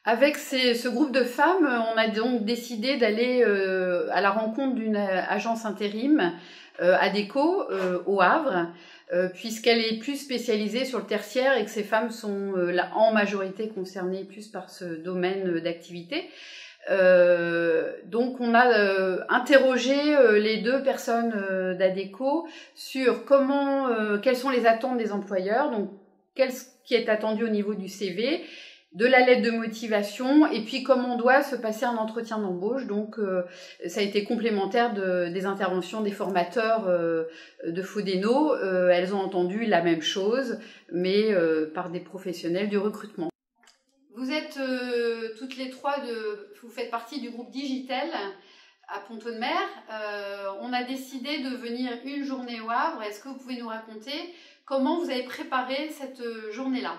Avec ce groupe de femmes, on a donc décidé d'aller à la rencontre d'une agence intérim, ADECO, au Havre, puisqu'elle est plus spécialisée sur le tertiaire et que ces femmes sont en majorité concernées plus par ce domaine d'activité. Donc on a interrogé les deux personnes d'ADECO sur quelles sont les attentes des employeurs, donc ce qui est attendu au niveau du CV, de la lettre de motivation et puis comment doit se passer un entretien d'embauche. Donc ça a été complémentaire des interventions des formateurs de Fodeno. Elles ont entendu la même chose, mais par des professionnels du recrutement. Vous êtes toutes les trois, vous faites partie du groupe Digitel à Pont-Audemer. On a décidé de venir une journée au Havre. Est-ce que vous pouvez nous raconter comment vous avez préparé cette journée-là ?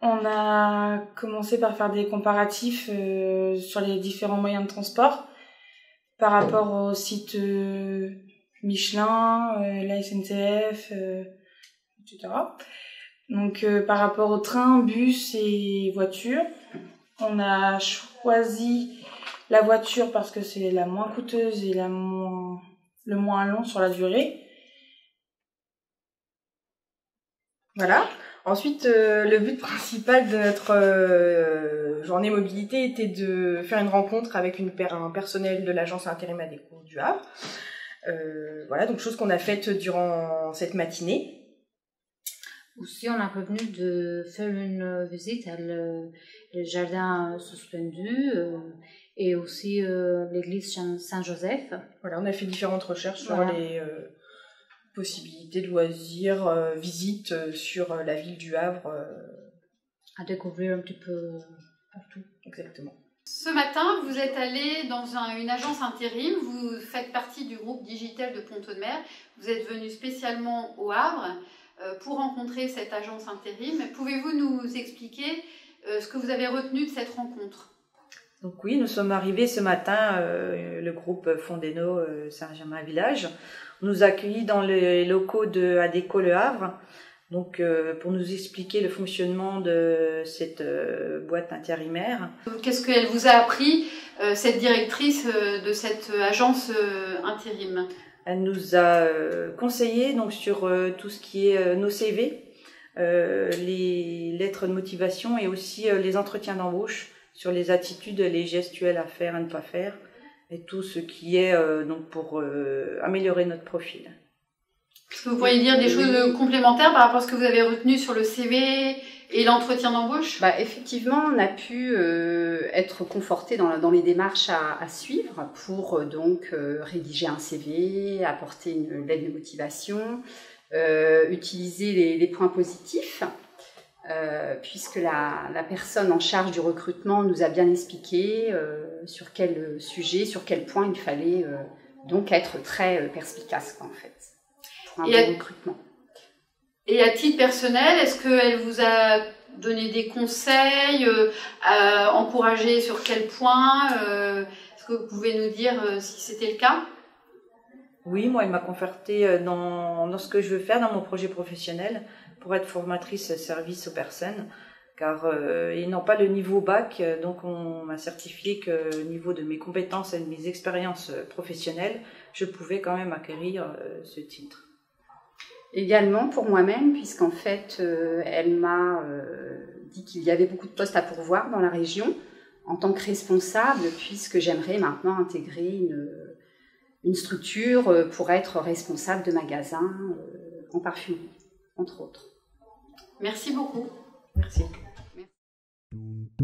On a commencé par faire des comparatifs sur les différents moyens de transport par rapport au site Michelin, la SNCF, etc. Donc par rapport aux trains, bus et voitures, on a choisi la voiture parce que c'est la moins coûteuse et le moins long sur la durée. Voilà. Ensuite, le but principal de notre journée mobilité était de faire une rencontre avec un personnel de l'agence intérim ADECO du Havre. Voilà, donc chose qu'on a faite durant cette matinée. Aussi, on a prévenu de faire une visite à le jardin suspendu et aussi l'église Saint-Joseph. Voilà, on a fait différentes recherches sur les possibilités de loisirs, visites sur la ville du Havre. À découvrir un petit peu partout. Exactement. Ce matin, vous êtes allé dans une agence intérim, vous faites partie du groupe Digitel de Pont-Audemer, vous êtes venu spécialement au Havre pour rencontrer cette agence intérim. Pouvez-vous nous expliquer ce que vous avez retenu de cette rencontre ? Donc oui, nous sommes arrivés ce matin, le groupe Fodeno Saint-Germain-Village. On nous a accueillis dans les locaux de ADECO Le Havre, donc pour nous expliquer le fonctionnement de cette boîte intérimaire. Qu'est-ce qu'elle vous a appris, cette directrice de cette agence intérim ? Elle nous a conseillé donc sur tout ce qui est nos CV, les lettres de motivation et aussi les entretiens d'embauche, sur les attitudes, les gestuels à faire et ne pas faire, et tout ce qui est donc pour améliorer notre profil. Est-ce que vous pourriez dire des choses complémentaires par rapport à ce que vous avez retenu sur le CV et l'entretien d'embauche ? Effectivement, on a pu être conforté dans les démarches à suivre pour donc rédiger un CV, apporter une lettre de motivation, utiliser les points positifs. Puisque la personne en charge du recrutement nous a bien expliqué sur quel sujet, sur quel point il fallait donc être très perspicace en fait, pour un bon recrutement. Et à titre personnel, est-ce qu'elle vous a donné des conseils, encouragé sur quel point est-ce que vous pouvez nous dire si c'était le cas ? Oui, moi, elle m'a confortée dans ce que je veux faire dans mon projet professionnel pour être formatrice service aux personnes, car ils n'ont pas le niveau bac, donc on m'a certifié que au niveau de mes compétences et de mes expériences professionnelles, je pouvais quand même acquérir ce titre. Également pour moi-même, puisqu'en fait, elle m'a dit qu'il y avait beaucoup de postes à pourvoir dans la région en tant que responsable, puisque j'aimerais maintenant intégrer une structure pour être responsable de magasin en parfumerie, entre autres. Merci beaucoup. Merci. Merci.